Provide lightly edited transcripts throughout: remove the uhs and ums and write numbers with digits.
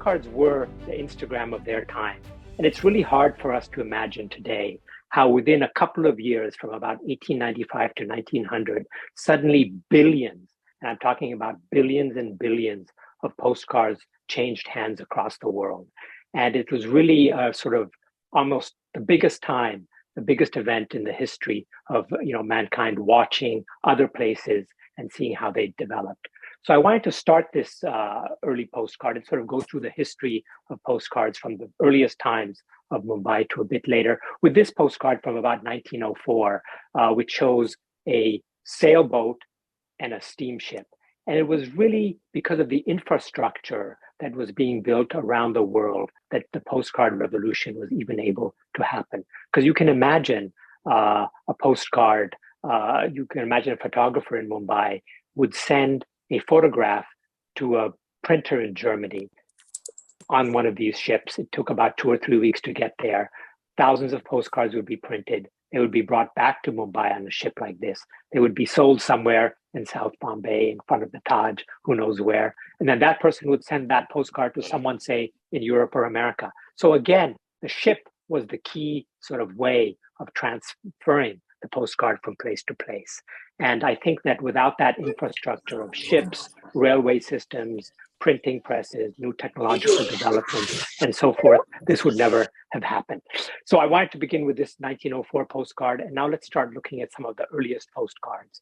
postcards were the Instagram of their time. And it's really hard for us to imagine today how within a couple of years, from about 1895 to 1900, suddenly billions, and I'm talking about billions and billions of postcards changed hands across the world. And it was really sort of almost the biggest time, the biggest event in the history of mankind watching other places and seeing how they developed. So I wanted to start this early postcard and sort of go through the history of postcards from the earliest times of Mumbai to a bit later with this postcard from about 1904, which shows a sailboat and a steamship. And it was really because of the infrastructure that was being built around the world that the postcard revolution was even able to happen. Because you can imagine a postcard, you can imagine a photographer in Mumbai would send a photograph to a printer in Germany on one of these ships. It took about 2 or 3 weeks to get there. Thousands of postcards would be printed. They would be brought back to Mumbai on a ship like this. They would be sold somewhere in South Bombay in front of the Taj, who knows where. And then that person would send that postcard to someone, say, in Europe or America. So again, the ship was the key sort of way of transferring the postcard from place to place. And I think that without that infrastructure of ships, railway systems, printing presses, new technological developments, and so forth, this would never have happened. So I wanted to begin with this 1904 postcard, and now let's start looking at some of the earliest postcards.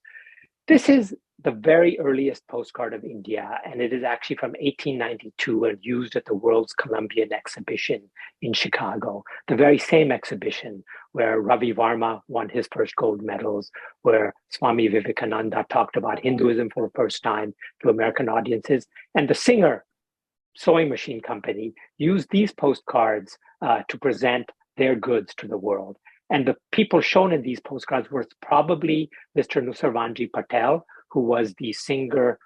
This is the very earliest postcard of India, and it is actually from 1892 and used at the World's Columbian Exhibition in Chicago, the very same exhibition where Ravi Varma won his first gold medals, where Swami Vivekananda talked about Hinduism for the first time to American audiences. And the Singer Sewing Machine Company used these postcards to present their goods to the world. And the people shown in these postcards were probably Mr. Nusarvanji Patel, who was the Singer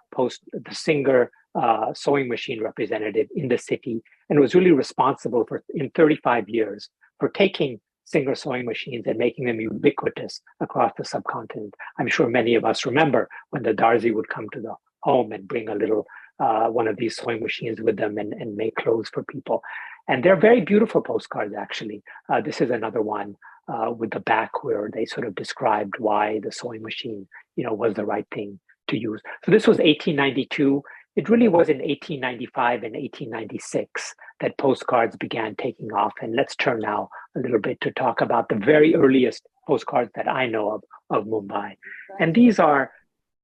sewing machine representative in the city, and was really responsible for, in 35 years, for taking Singer sewing machines and making them ubiquitous across the subcontinent. I'm sure many of us remember when the Darzi would come to the home and bring a little one of these sewing machines with them and make clothes for people. And they're very beautiful postcards, actually. This is another one with the back where they sort of described why the sewing machine, was the right thing to use. So this was 1892. It really was in 1895 and 1896 that postcards began taking off. And let's turn now a little bit to talk about the very earliest postcards that I know of Mumbai. And these are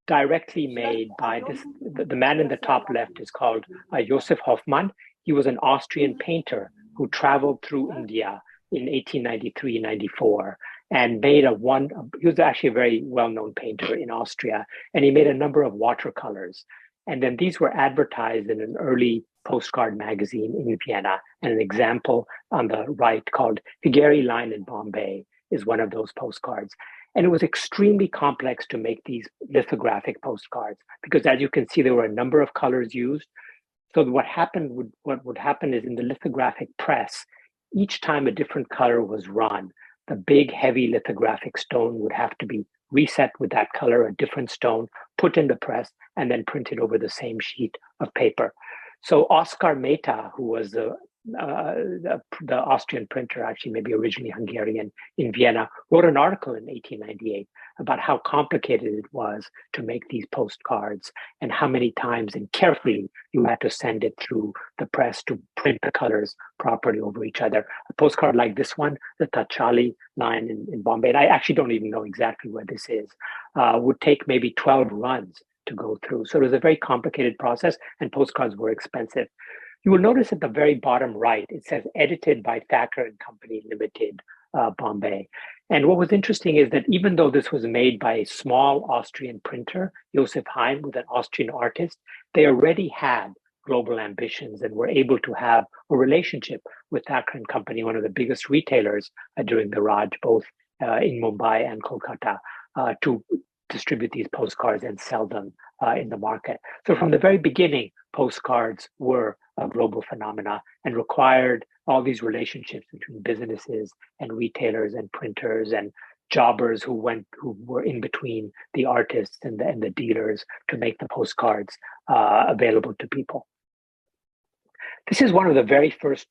directly made by the man in the top left is called Josef Hoffmann. He was an Austrian painter who traveled through India in 1893-94 and made he was actually a very well-known painter in Austria, and he made a number of watercolors. And then these were advertised in an early postcard magazine in Vienna. And an example on the right called Higeri Line in Bombay is one of those postcards. And it was extremely complex to make these lithographic postcards because, as you can see, there were a number of colors used. So what would happen is in the lithographic press, each time a different color was run, the big, heavy lithographic stone would have to be reset with that color, a different stone, put in the press, and then printed over the same sheet of paper. So Oskar Mehta, who was the Austrian printer, actually maybe originally Hungarian, in Vienna, wrote an article in 1898 about how complicated it was to make these postcards and how many times and carefully you had to send it through the press to print the colors properly over each other. A postcard like this one, the Tachali line in Bombay, and I actually don't even know exactly where this is, would take maybe 12 runs to go through. So it was a very complicated process, and postcards were expensive. You will notice at the very bottom right, it says edited by Thacker and Company Limited, Bombay. And what was interesting is that even though this was made by a small Austrian printer, Josef Heim, with an Austrian artist, they already had global ambitions and were able to have a relationship with Thacker and Company, one of the biggest retailers during the Raj, both in Mumbai and Kolkata, to distribute these postcards and sell them in the market. So from the very beginning, postcards were a global phenomena and required all these relationships between businesses and retailers and printers and jobbers who were in between the artists and the dealers to make the postcards available to people. This is one of the very first,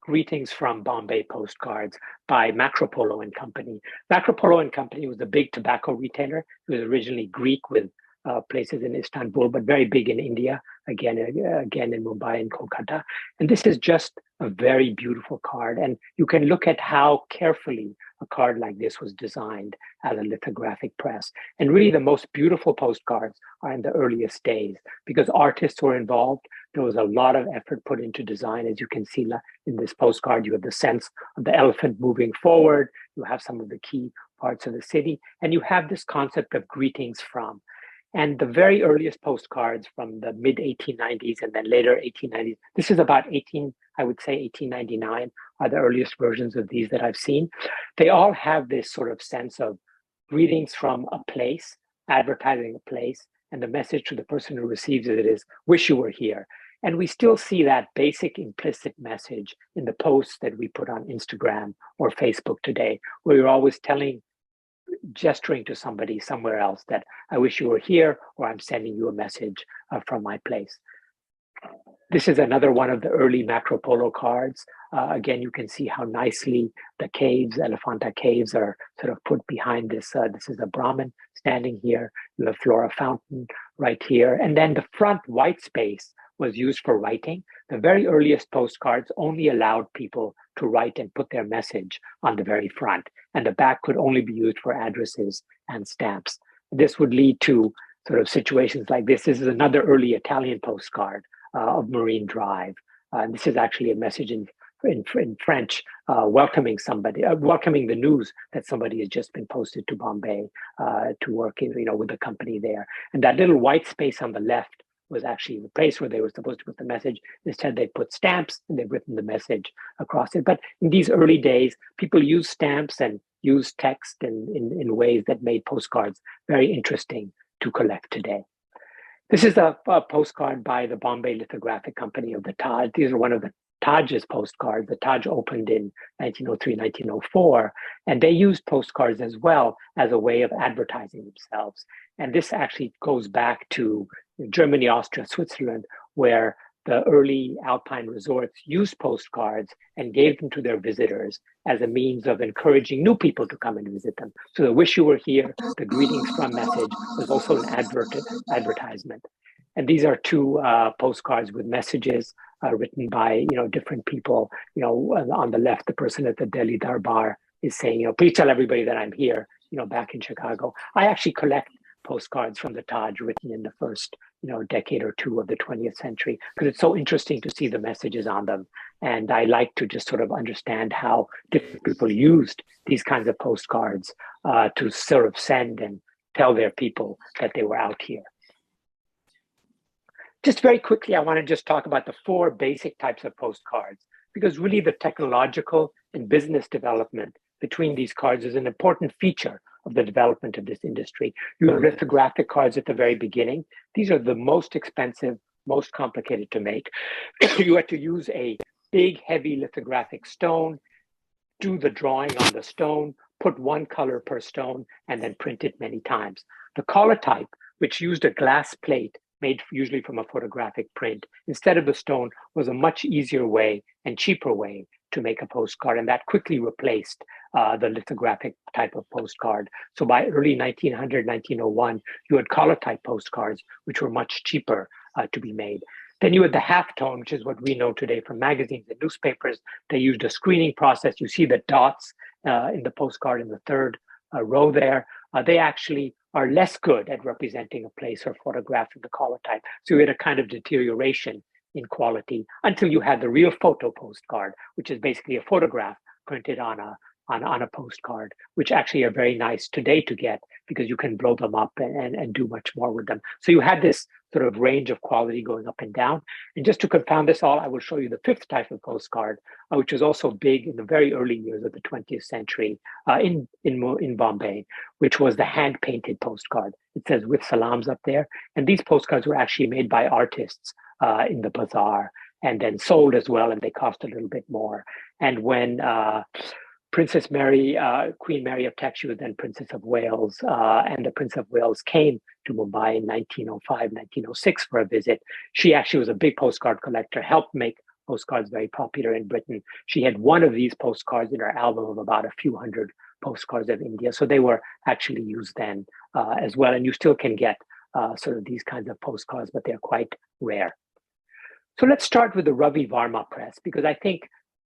greetings from Bombay postcards by Macropolo and Company. Macropolo and Company was a big tobacco retailer. It was originally Greek with places in Istanbul, but very big in India, again in Mumbai and Kolkata. And this is just a very beautiful card. And you can look at how carefully a card like this was designed as a lithographic press. And really the most beautiful postcards are in the earliest days because artists were involved. There was a lot of effort put into design. As you can see in this postcard, you have the sense of the elephant moving forward. You have some of the key parts of the city, and you have this concept of greetings from. And the very earliest postcards from the mid 1890s and then later 1890s, this is about 1899 are the earliest versions of these that I've seen. They all have this sort of sense of greetings from a place, advertising a place, and the message to the person who receives it is, wish you were here. And we still see that basic implicit message in the posts that we put on Instagram or Facebook today, where you're always gesturing to somebody somewhere else that I wish you were here, or I'm sending you a message from my place. This is another one of the early Macropolo cards. Again, you can see how nicely the caves, Elephanta caves, are sort of put behind this. This is a Brahmin standing here. You have Flora Fountain right here. And then the front white space was used for writing. The very earliest postcards only allowed people to write and put their message on the very front, and the back could only be used for addresses and stamps. This would lead to sort of situations like this. This is another early Italian postcard of Marine Drive. And this is actually a message in French, welcoming somebody, welcoming the news that somebody has just been posted to Bombay to work, with the company there. And that little white space on the left was actually the place where they were supposed to put the message. Instead, they put stamps and they've written the message across it. But in these early days, people used stamps and used text in ways that made postcards very interesting to collect today. This is a postcard by the Bombay Lithographic Company of the Taj. These are one of the Taj's postcards. The Taj opened in 1903, 1904, and they used postcards as well as a way of advertising themselves. And this actually goes back to Germany, Austria, Switzerland, where the early alpine resorts used postcards and gave them to their visitors as a means of encouraging new people to come and visit them. So the wish you were here, the greetings from message was also an advertisement. And these are two postcards with messages written by different people. On the left, the person at the Delhi Darbar is saying, please tell everybody that I'm here, back in Chicago. I actually collect postcards from the Taj written in the first decade or two of the 20th century, because it's so interesting to see the messages on them. And I like to just sort of understand how different people used these kinds of postcards to sort of send and tell their people that they were out here. Just very quickly, I want to just talk about the four basic types of postcards, because really the technological and business development between these cards is an important feature of the development of this industry. You have lithographic cards at the very beginning. These are the most expensive, most complicated to make. You had to use a big, heavy lithographic stone, do the drawing on the stone, put one color per stone, and then print it many times. The collotype, which used a glass plate made usually from a photographic print, instead of the stone, was a much easier way and cheaper way to make a postcard, and that quickly replaced the lithographic type of postcard. So by early 1900, 1901, you had collotype postcards, which were much cheaper to be made. Then you had the halftone, which is what we know today from magazines and newspapers. They used a screening process. You see the dots in the postcard in the third row there. They actually are less good at representing a place or photograph in the collotype. So you had a kind of deterioration in quality until you had the real photo postcard, which is basically a photograph printed on a postcard, which actually are very nice today to get because you can blow them up and do much more with them. So you had this sort of range of quality going up and down. And just to confound this all, I will show you the fifth type of postcard, which was also big in the very early years of the 20th century in Bombay, which was the hand-painted postcard. It says with salams up there. And these postcards were actually made by artists in the bazaar and then sold as well, and they cost a little bit more. And when Princess Mary, Queen Mary of Teck, she was then Princess of Wales, and the Prince of Wales came to Mumbai in 1905, 1906 for a visit. She actually was a big postcard collector, helped make postcards very popular in Britain. She had one of these postcards in her album of about a few hundred postcards of India. So they were actually used then as well. And you still can get sort of these kinds of postcards, but they're quite rare. So let's start with the Ravi Varma press, because I think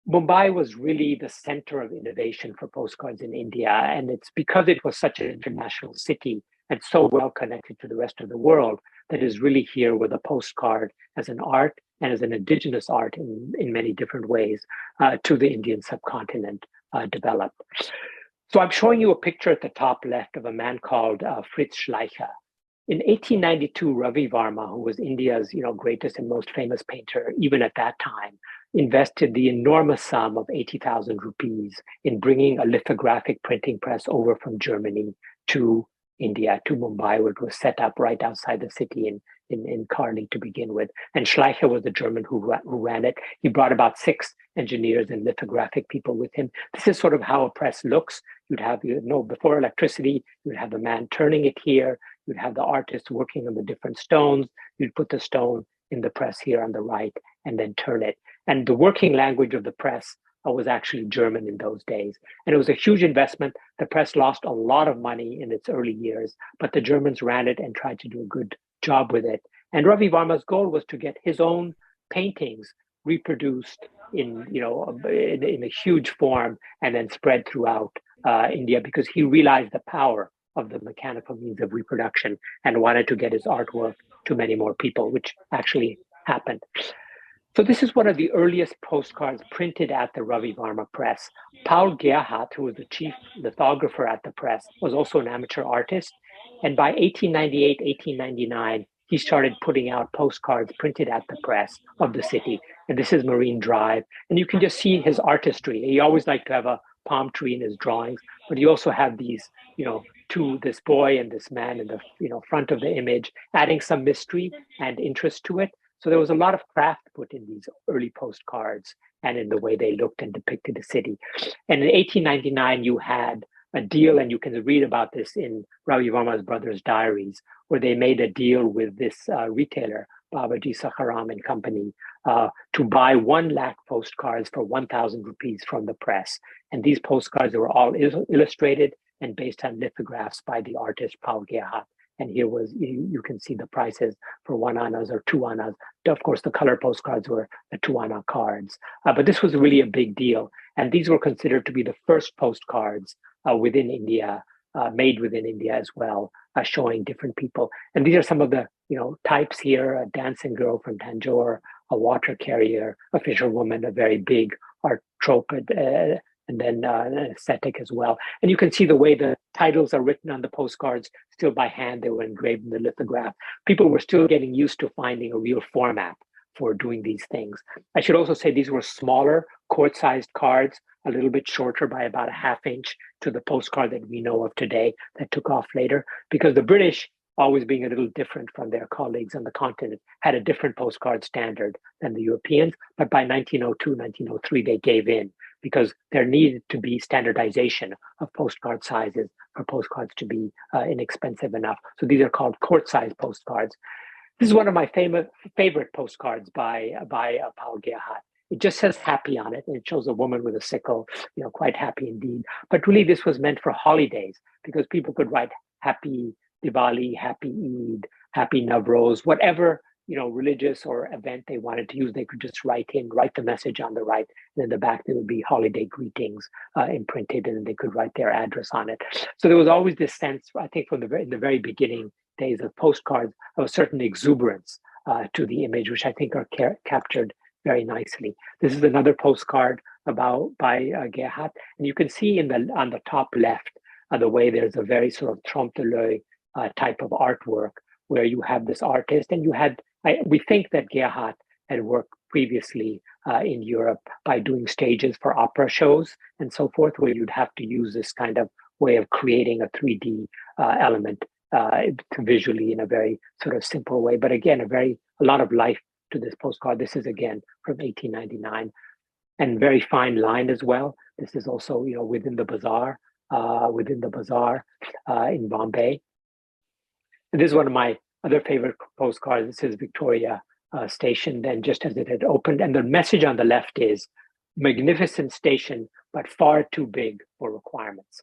Mumbai was really the center of innovation for postcards in India. And it's because it was such an international city and so well connected to the rest of the world that is really here where the postcard as an art and as an indigenous art in many different ways to the Indian subcontinent developed. So I'm showing you a picture at the top left of a man called Fritz Schleicher. In 1892, Ravi Varma, who was India's greatest and most famous painter, even at that time, invested the enormous sum of 80,000 rupees in bringing a lithographic printing press over from Germany to India, to Mumbai, where it was set up right outside the city in Karli to begin with. And Schleicher was the German who ran it. He brought about 6 engineers and lithographic people with him. This is sort of how a press looks. You'd have, before electricity, you'd have a man turning it here. You'd have the artist working on the different stones. You'd put the stone in the press here on the right and then turn it. And the working language of the press was actually German in those days. And it was a huge investment. The press lost a lot of money in its early years, but the Germans ran it and tried to do a good job with it. And Ravi Varma's goal was to get his own paintings reproduced in a huge form and then spread throughout India, because he realized the power of the mechanical means of reproduction and wanted to get his artwork to many more people, which actually happened. So this is one of the earliest postcards printed at the Ravi Varma press. Paul Gerhardt, who was the chief lithographer at the press, was also an amateur artist. And by 1898, 1899, he started putting out postcards printed at the press of the city. And this is Marine Drive. And you can just see his artistry. He always liked to have a palm tree in his drawings, but you also have these, this boy and this man in the front of the image, adding some mystery and interest to it. So there was a lot of craft put in these early postcards and in the way they looked and depicted the city. And in 1899, you had a deal, and you can read about this in Ravi Varma's brother's diaries, where they made a deal with this retailer, Babaji Sakharam and Company, to buy 1 lakh postcards for 1,000 rupees from the press. And these postcards were all illustrated and based on lithographs by the artist Paul Gerhardt. And here you can see the prices for 1 annas or 2 annas. Of course, the color postcards were the 2 anna cards. But this was really a big deal. And these were considered to be the first postcards within India, made within India as well, showing different people. And these are some of the types here: a dancing girl from Tanjore, a water carrier, a fisherwoman, a very big art trope, and then an aesthetic as well. And you can see the way the titles are written on the postcards, still by hand. They were engraved in the lithograph. People were still getting used to finding a real format for doing these things. I should also say these were smaller, quart-sized cards, a little bit shorter by about a ½ inch to the postcard that we know of today that took off later, because the British, always being a little different from their colleagues on the continent, had a different postcard standard than the Europeans. But by 1902, 1903, they gave in, because there needed to be standardization of postcard sizes for postcards to be inexpensive enough. So these are called quart-sized postcards. This is one of my favorite postcards by Paul Gerhardt. It just says happy on it, and it shows a woman with a sickle, quite happy indeed. But really, this was meant for holidays, because people could write happy Diwali, happy Eid, happy Navroz, whatever religious or event they wanted to use. They could just write the message on the right, and in the back there would be holiday greetings imprinted, and they could write their address on it. So there was always this sense, I think, from in the very beginning days of postcards, of a certain exuberance to the image, which I think are captured very nicely. This is another postcard by Gerhardt, and you can see on the top left the way there's a very sort of trompe l'oeil type of artwork, where you have this artist, and we think that Gerhardt had worked previously in Europe by doing stages for opera shows and so forth, where you'd have to use this kind of way of creating a 3D element visually in a very sort of simple way. But again, a lot of life to this postcard. This is again from 1899. and very fine line as well. This is also, within the bazaar in Bombay. And this is one of my other favorite postcards. This is Victoria Station, then just as it had opened. And the message on the left is magnificent station, but far too big for requirements.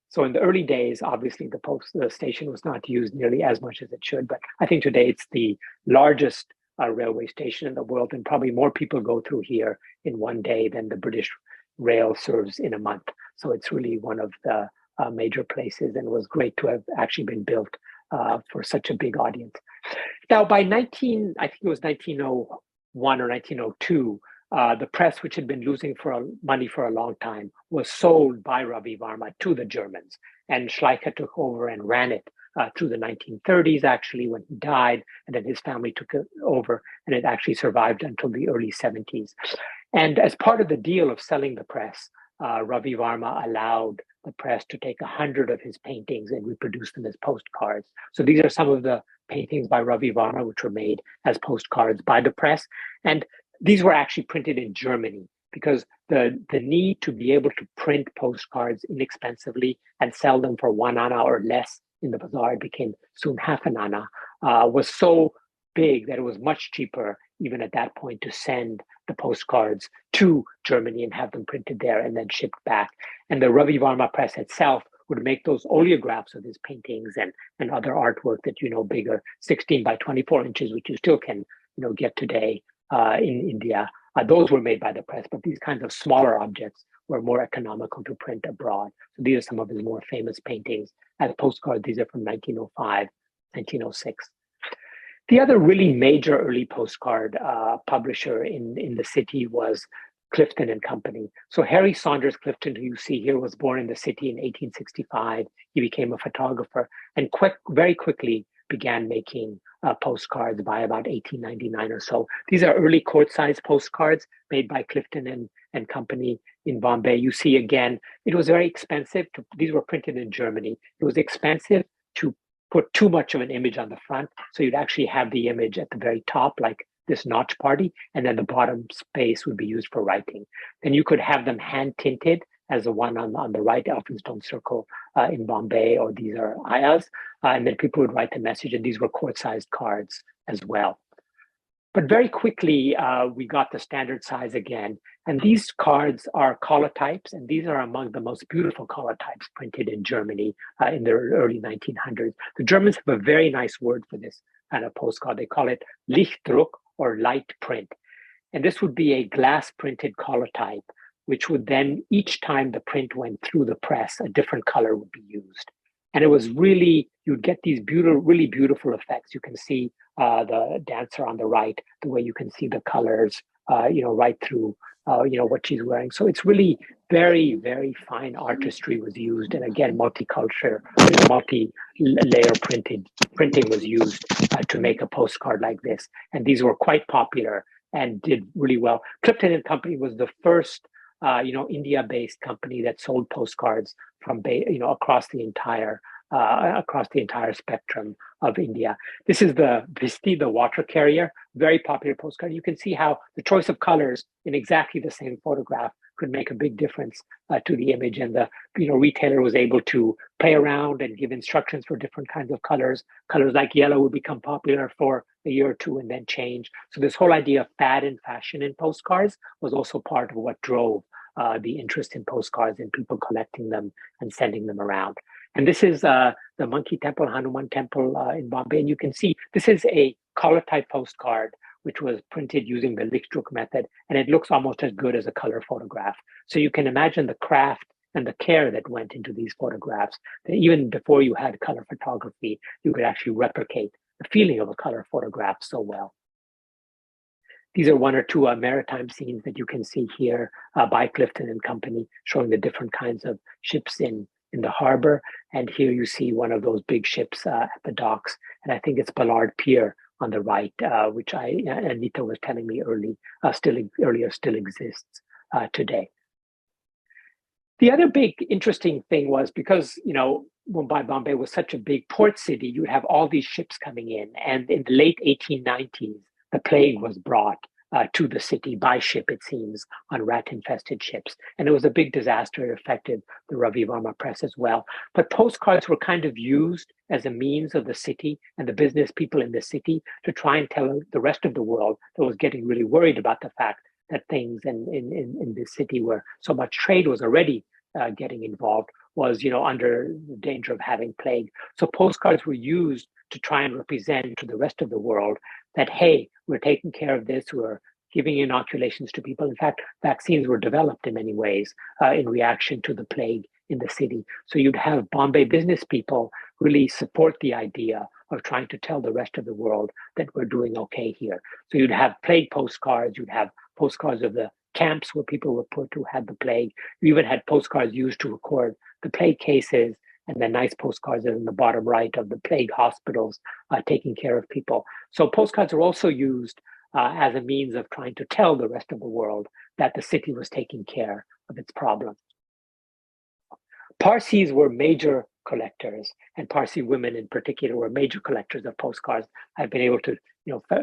So in the early days, obviously the station was not used nearly as much as it should. But I think today it's the largest railway station in the world, and probably more people go through here in one day than the British rail serves in a month. So it's really one of the major places, and it was great to have actually been built for such a big audience. Now, by I think it was 1901 or 1902, the press, which had been losing money for a long time, was sold by Ravi Varma to the Germans, and Schleicher took over and ran it through the 1930s, actually, when he died, and then his family took it over, and it actually survived until the early 70s. And as part of the deal of selling the press, Ravi Varma allowed the press to take 100 of his paintings and reproduce them as postcards. So these are some of the paintings by Ravi Varma, which were made as postcards by the press. And these were actually printed in Germany because the need to be able to print postcards inexpensively and sell them for 1 anna or less in the bazaar, it became soon half an anna, was so big that it was much cheaper, even at that point, to send the postcards to Germany and have them printed there and then shipped back. And the Ravi Varma press itself would make those oleographs of his paintings and other artwork that, bigger, 16 by 24 inches, which you still can, get today in India. Those were made by the press, but these kinds of smaller objects were more economical to print abroad. So these are some of his more famous paintings as postcards. These are from 1905, 1906. The other really major early postcard publisher in the city was Clifton and Company. So Harry Saunders Clifton, who you see here, was born in the city in 1865. He became a photographer and very quickly began making postcards by about 1899 or so. These are early quart-sized postcards made by Clifton and Company in Bombay. You see again, it was very expensive. These were printed in Germany. It was expensive to put too much of an image on the front. So you'd actually have the image at the very top, like this notch party, and then the bottom space would be used for writing. Then you could have them hand tinted, as the one on the right, Elphinstone Circle in Bombay, or these are ayahs, and then people would write the message, and these were quart-sized cards as well. But very quickly, we got the standard size again. And these cards are collotypes, and these are among the most beautiful collotypes printed in Germany in the early 1900s. The Germans have a very nice word for this kind of postcard. They call it Lichtdruck, or light print. And this would be a glass printed collotype, which would then, each time the print went through the press, a different color would be used. And it was really, you'd get these really beautiful effects. You can see the dancer on the right, the way you can see the colors, right through, what she's wearing. So it's really very, very fine artistry was used. And again, multicultural, multi-layer printing was used to make a postcard like this. And these were quite popular and did really well. Clifton and Company was the first India-based company that sold postcards from across the entire spectrum of India. This is the Visti, the water carrier, very popular postcard. You can see how the choice of colors in exactly the same photograph could make a big difference to the image, and the retailer was able to play around and give instructions for different kinds of colors. Colors like yellow would become popular for a year or two and then change. So this whole idea of fad and fashion in postcards was also part of what drove the interest in postcards and people collecting them and sending them around. And this is the Monkey Temple, Hanuman Temple in Bombay. And you can see this is a color-type postcard, which was printed using the Lichtdruck method. And it looks almost as good as a color photograph. So you can imagine the craft and the care that went into these photographs, that even before you had color photography, you could actually replicate the feeling of a color photograph so well. These are one or two maritime scenes that you can see here by Clifton and Company, showing the different kinds of ships in the harbor. And here you see one of those big ships at the docks. And I think it's Ballard Pier on the right, which Anita was telling me earlier still exists today. The other big interesting thing was because, Mumbai, Bombay was such a big port city, you would have all these ships coming in. And in the late 1890s, the plague was brought to the city by ship, it seems, on rat-infested ships. And it was a big disaster. It affected the Ravi Varma press as well. But postcards were kind of used as a means of the city and the business people in the city to try and tell the rest of the world that was getting really worried about the fact that things in this city where so much trade was already getting involved was, under danger of having plague. So postcards were used to try and represent to the rest of the world that, hey, we're taking care of this, we're giving inoculations to people. In fact, vaccines were developed in many ways in reaction to the plague in the city. So you'd have Bombay business people really support the idea of trying to tell the rest of the world that we're doing okay here. So you'd have plague postcards, you'd have postcards of the camps where people were put who had the plague. You even had postcards used to record the plague cases, and then nice postcards in the bottom right of the plague hospitals taking care of people. So postcards are also used as a means of trying to tell the rest of the world that the city was taking care of its problems. Parsis were major collectors, and Parsi women in particular were major collectors of postcards. I've been able to,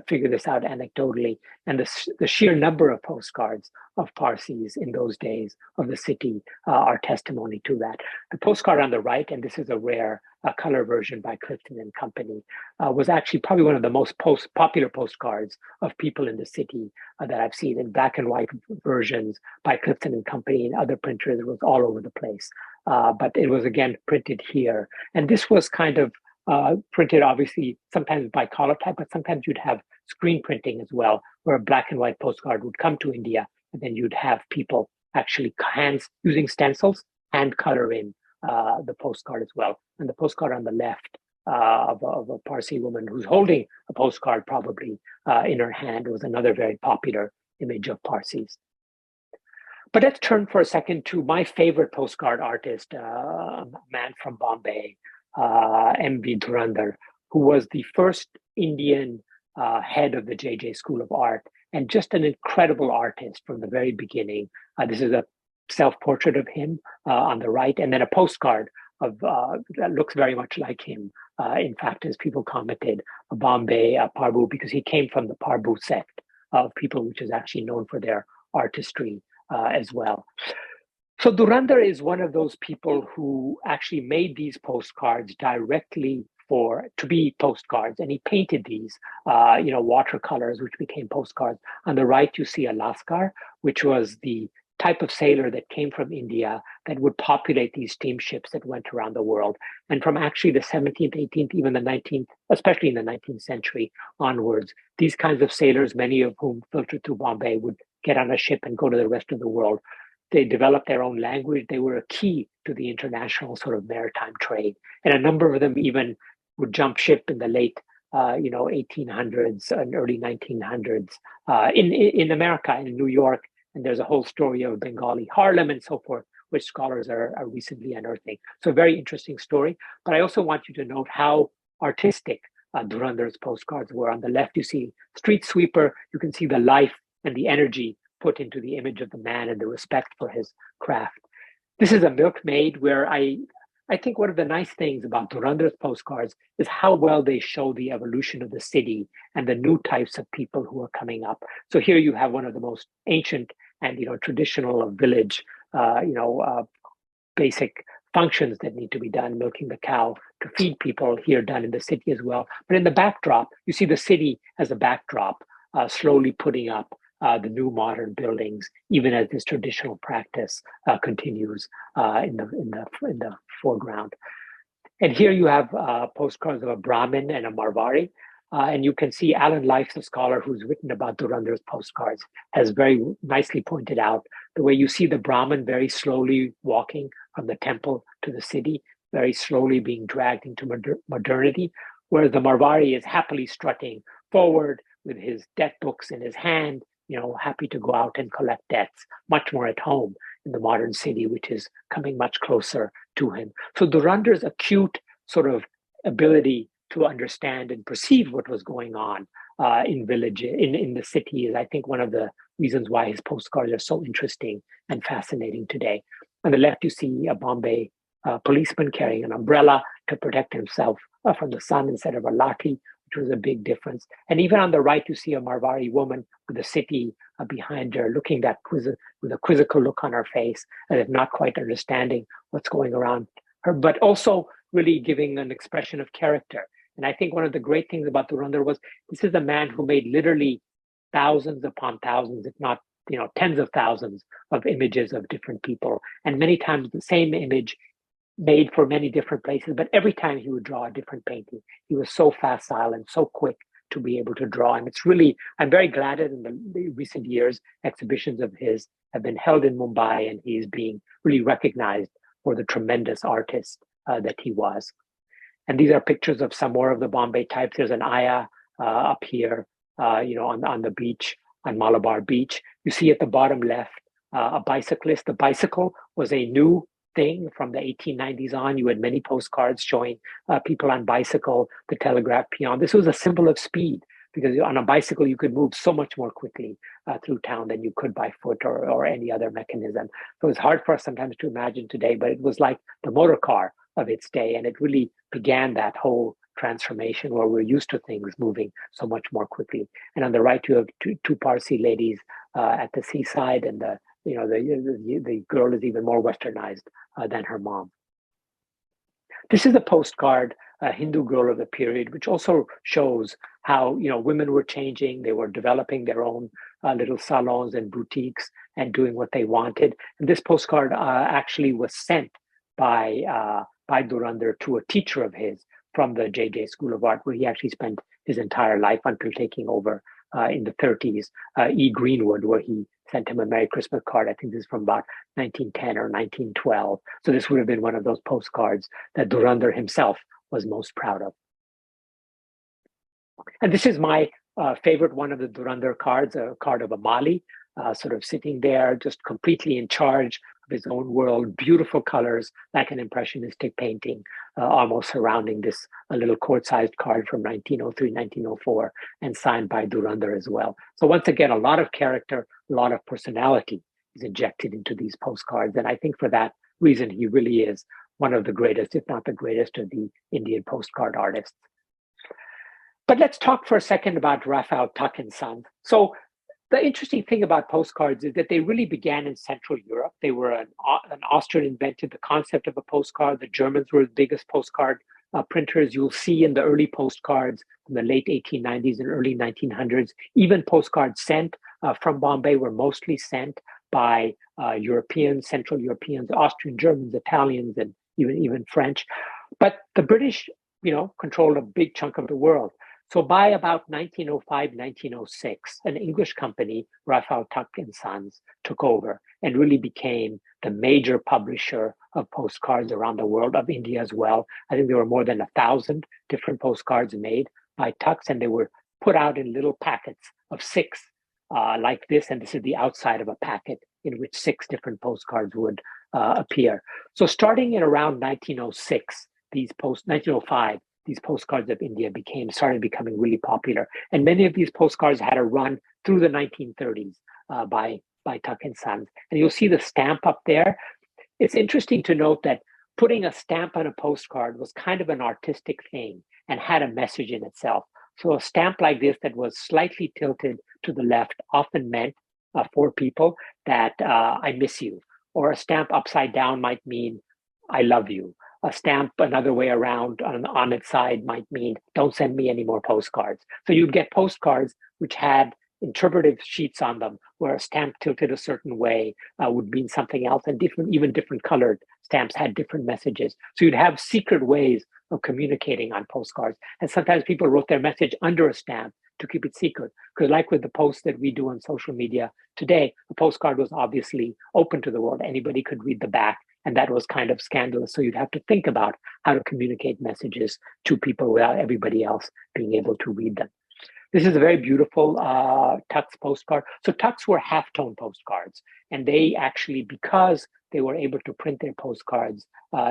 figure this out anecdotally, and the sheer number of postcards of Parsis in those days of the city are testimony to that. The postcard on the right, and this is a rare color version by Clifton and Company, was actually probably one of the most popular postcards of people in the city that I've seen. In black and white versions by Clifton and Company and other printers, it was all over the place. But it was again printed here. And this was kind of printed obviously sometimes by color type, but sometimes you'd have screen printing as well, where a black and white postcard would come to India, and then you'd have people actually using stencils and color in the postcard as well. And the postcard on the left of a Parsi woman who's holding a postcard probably in her hand was another very popular image of Parsis. But let's turn for a second to my favorite postcard artist, a man from Bombay, M.V. Dhurandhar, who was the first Indian head of the J.J. School of Art, and just an incredible artist from the very beginning. This is a self-portrait of him on the right, and then a postcard of that looks very much like him. In fact, as people commented, Bombay Parbu, because he came from the Parbu sect of people, which is actually known for their artistry as well. So Dhurandhar is one of those people who actually made these postcards directly to be postcards, and he painted these, watercolors, which became postcards. On the right, you see a Lascar, which was the type of sailor that came from India that would populate these steamships that went around the world. And from actually the 17th, 18th, even the 19th, especially in the 19th century onwards, these kinds of sailors, many of whom filtered through Bombay, would get on a ship and go to the rest of the world. They developed their own language. They were a key to the international sort of maritime trade. And a number of them even would jump ship in the late 1800s and early 1900s in America and in New York. And there's a whole story of Bengali Harlem and so forth, which scholars are recently unearthing. So a very interesting story. But I also want you to note how artistic Dhurandhar's postcards were. On the left, you see street sweeper. You can see the life and the energy put into the image of the man and the respect for his craft. This is a milkmaid where I think one of the nice things about Dhurandhar's postcards is how well they show the evolution of the city and the new types of people who are coming up. So here you have one of the most ancient and traditional village, basic functions that need to be done, milking the cow to feed people here done in the city as well. But in the backdrop, you see the city as a backdrop, slowly putting up the new modern buildings, even as this traditional practice continues in the foreground. And here you have postcards of a Brahmin and a Marwari. And you can see Alan Life's a scholar who's written about Dhurandhar's postcards, has very nicely pointed out the way you see the Brahmin very slowly walking from the temple to the city, very slowly being dragged into modernity, whereas the Marwari is happily strutting forward with his debt books in his hand, happy to go out and collect debts, much more at home in the modern city, which is coming much closer to him. So Dhurandhar's acute sort of ability to understand and perceive what was going on in the city is, I think, one of the reasons why his postcards are so interesting and fascinating today. On the left, you see a Bombay policeman carrying an umbrella to protect himself from the sun instead of a lathi, which was a big difference. And even on the right, you see a Marwari woman with a city behind her, looking with a quizzical look on her face, as if not quite understanding what's going around her, but also really giving an expression of character. And I think one of the great things about Dhurandhar was this is a man who made literally thousands upon thousands, if not tens of thousands of images of different people, and many times the same image made for many different places. But every time he would draw a different painting, he was so facile and so quick to be able to draw. And it's really, I'm very glad that in the recent years, exhibitions of his have been held in Mumbai, and he's being really recognized for the tremendous artist that he was. And these are pictures of some more of the Bombay types. There's an ayah up here, on the beach, on Malabar Beach. You see at the bottom left a bicyclist. The bicycle was a new thing from the 1890s on. You had many postcards showing people on bicycle, the telegraph peon. This was a symbol of speed, because on a bicycle you could move so much more quickly through town than you could by foot or any other mechanism. So it's hard for us sometimes to imagine today, but it was like the motor car of its day, and it really began that whole transformation where we're used to things moving so much more quickly. And on the right, you have two Parsi ladies at the seaside, and the girl is even more westernized than her mom. This is a postcard, a Hindu girl of the period, which also shows how women were changing. They were developing their own little salons and boutiques and doing what they wanted. And this postcard actually was sent by Dhurandhar to a teacher of his from the J.J. School of Art, where he actually spent his entire life until taking over in the 30s. E. Greenwood, where he sent him a Merry Christmas card. I think this is from about 1910 or 1912. So this would have been one of those postcards that Dhurandhar himself was most proud of. And this is my favorite one of the Dhurandhar cards, a card of a Mali, sort of sitting there, just completely in charge of his own world, beautiful colors, like an impressionistic painting, almost surrounding this a little court-sized card from 1903, 1904, and signed by Dhurandhar as well. So once again, a lot of character, a lot of personality is injected into these postcards. And I think for that reason, he really is one of the greatest, if not the greatest, of the Indian postcard artists. But let's talk for a second about Raphael Tuck and Sons. So the interesting thing about postcards is that they really began in Central Europe. They were an Austrian invented the concept of a postcard. The Germans were the biggest postcard printers. You'll see in the early postcards from the late 1890s and early 1900s, even postcards sent from Bombay were mostly sent by Europeans, Central Europeans, Austrian, Germans, Italians, and even French. But the British, controlled a big chunk of the world. So by about 1905, 1906, an English company, Raphael Tuck and Sons, took over and really became the major publisher of postcards around the world, of India as well. I think there were more than 1,000 different postcards made by Tucks, and they were put out in little packets of 6 like this. And this is the outside of a packet in which 6 different postcards would appear. So starting in around 1906, 1905, these postcards of India started becoming really popular. And many of these postcards had a run through the 1930s by Tuck and Sons. And you'll see the stamp up there. It's interesting to note that putting a stamp on a postcard was kind of an artistic thing and had a message in itself. So a stamp like this that was slightly tilted to the left often meant for people that I miss you. Or a stamp upside down might mean I love you. A stamp another way around on its side might mean don't send me any more postcards. So you'd get postcards which had interpretive sheets on them where a stamp tilted a certain way would mean something else, and even different colored stamps had different messages. So you'd have secret ways of communicating on postcards. And sometimes people wrote their message under a stamp to keep it secret. Because like with the posts that we do on social media today, a postcard was obviously open to the world. Anybody could read the back. And that was kind of scandalous. So you'd have to think about how to communicate messages to people without everybody else being able to read them. This is a very beautiful Tux postcard. So Tux were halftone postcards. And they actually, because they were able to print their postcards,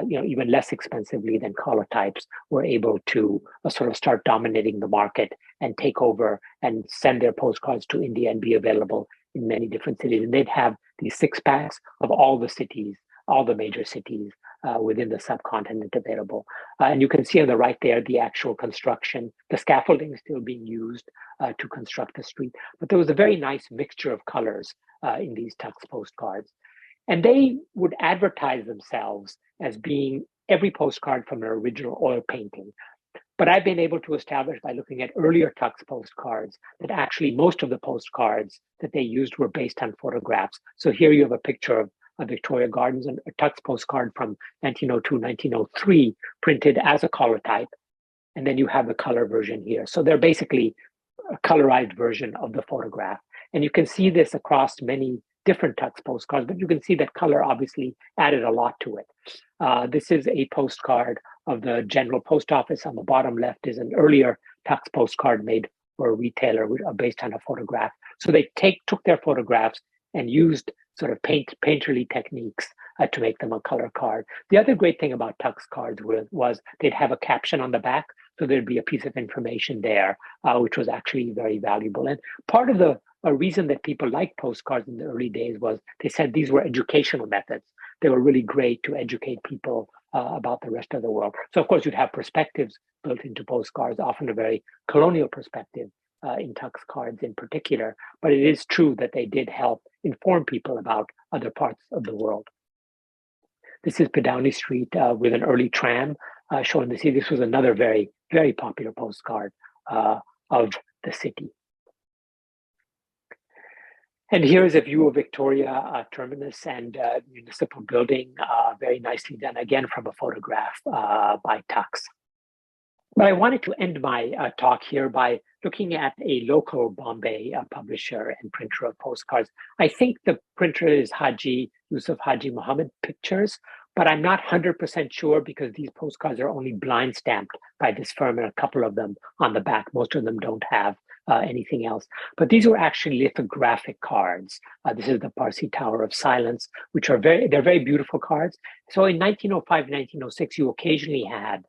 even less expensively than collotypes, were able to sort of start dominating the market and take over and send their postcards to India and be available in many different cities. And they'd have these 6-packs of all the cities, all the major cities within the subcontinent available. And you can see on the right there the actual construction. The scaffolding is still being used to construct the street. But there was a very nice mixture of colors in these tux postcards. And they would advertise themselves as being every postcard from an original oil painting. But I've been able to establish by looking at earlier Tux postcards that actually most of the postcards that they used were based on photographs. So here you have a picture of Victoria Gardens and a Tux postcard from 1902, 1903, printed as a color type. And then you have the color version here. So they're basically a colorized version of the photograph. And you can see this across many different Tux postcards, but you can see that color obviously added a lot to it. This is a postcard of the General Post Office. On the bottom left is an earlier Tux postcard made for a retailer based on a photograph. So they took their photographs and used sort of painterly techniques to make them a color card. The other great thing about Tux cards was they'd have a caption on the back, so there'd be a piece of information there, which was actually very valuable. And part of the reason that people liked postcards in the early days was they said these were educational methods. They were really great to educate people about the rest of the world. So of course you'd have perspectives built into postcards, often a very colonial perspective in Tux cards in particular. But it is true that they did help inform people about other parts of the world. This is Pedowny Street with an early tram showing the city. This was another very, very popular postcard of the city. And here is a view of Victoria Terminus and municipal building, very nicely done, again from a photograph by Tux. But I wanted to end my talk here by looking at a local Bombay publisher and printer of postcards. I think the printer is Haji Yusuf Haji Muhammad Pictures, but I'm not 100% sure because these postcards are only blind stamped by this firm and a couple of them on the back. Most of them don't have anything else. But these were actually lithographic cards. This is the Parsi Tower of Silence, which are they're very beautiful cards. So in 1905, 1906, you occasionally had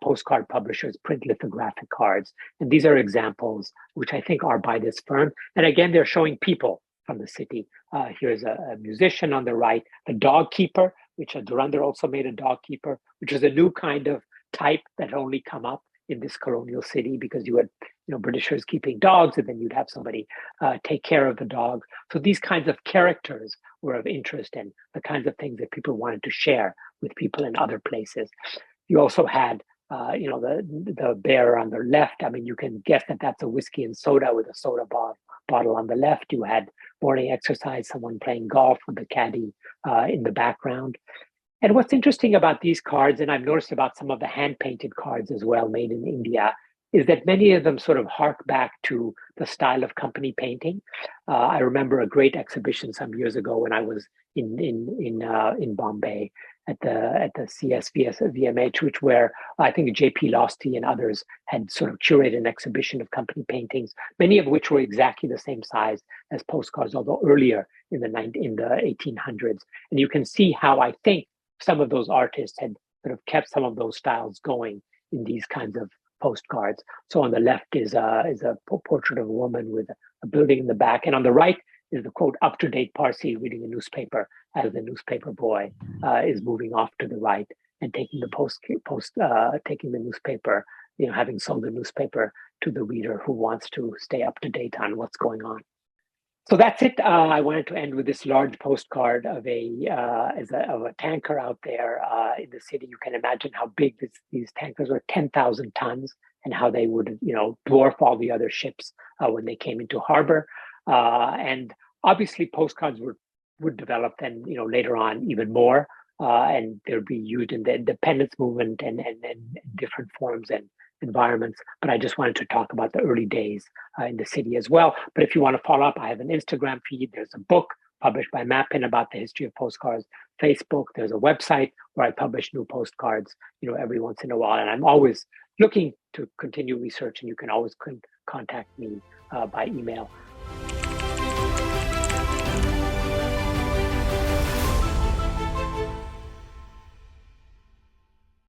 postcard publishers print lithographic cards. And these are examples, which I think are by this firm. And again, they're showing people from the city. Here's a musician on the right, the dog keeper, which Dhurandhar also made a dog keeper, which is a new kind of type that only come up in this colonial city because you had Britishers keeping dogs and then you'd have somebody take care of the dog. So these kinds of characters were of interest and the kinds of things that people wanted to share with people in other places. You also had the bear on the left. I mean, you can guess that that's a whiskey and soda with a soda bottle on the left. You had morning exercise, someone playing golf with the caddy in the background. And what's interesting about these cards, and I've noticed about some of the hand-painted cards as well made in India, is that many of them sort of hark back to the style of company painting. I remember a great exhibition some years ago when I was in Bombay at the CSVMH, where I think JP Losty and others had sort of curated an exhibition of company paintings, many of which were exactly the same size as postcards, although earlier in the 1800s. And you can see how I think some of those artists had sort of kept some of those styles going in these kinds of postcards. So on the left is a portrait of a woman with a building in the back, and on the right is the quote up-to-date Parsi reading a newspaper as the newspaper boy is moving off to the right and taking the newspaper, having sold the newspaper to the reader who wants to stay up to date on what's going on. So that's it. I wanted to end with this large postcard of a tanker out there in the city. You can imagine how big these tankers were, 10,000 tons, and how they would, dwarf all the other ships when they came into harbor. And obviously, postcards would develop then, later on even more, and they'd be used in the independence movement and different forms and environments. But I just wanted to talk about the early days in the city as well. But if you want to follow up, I have an Instagram feed. There's a book published by Mappin about the history of postcards. Facebook, there's a website where I publish new postcards, every once in a while. And I'm always looking to continue research, and you can always contact me by email.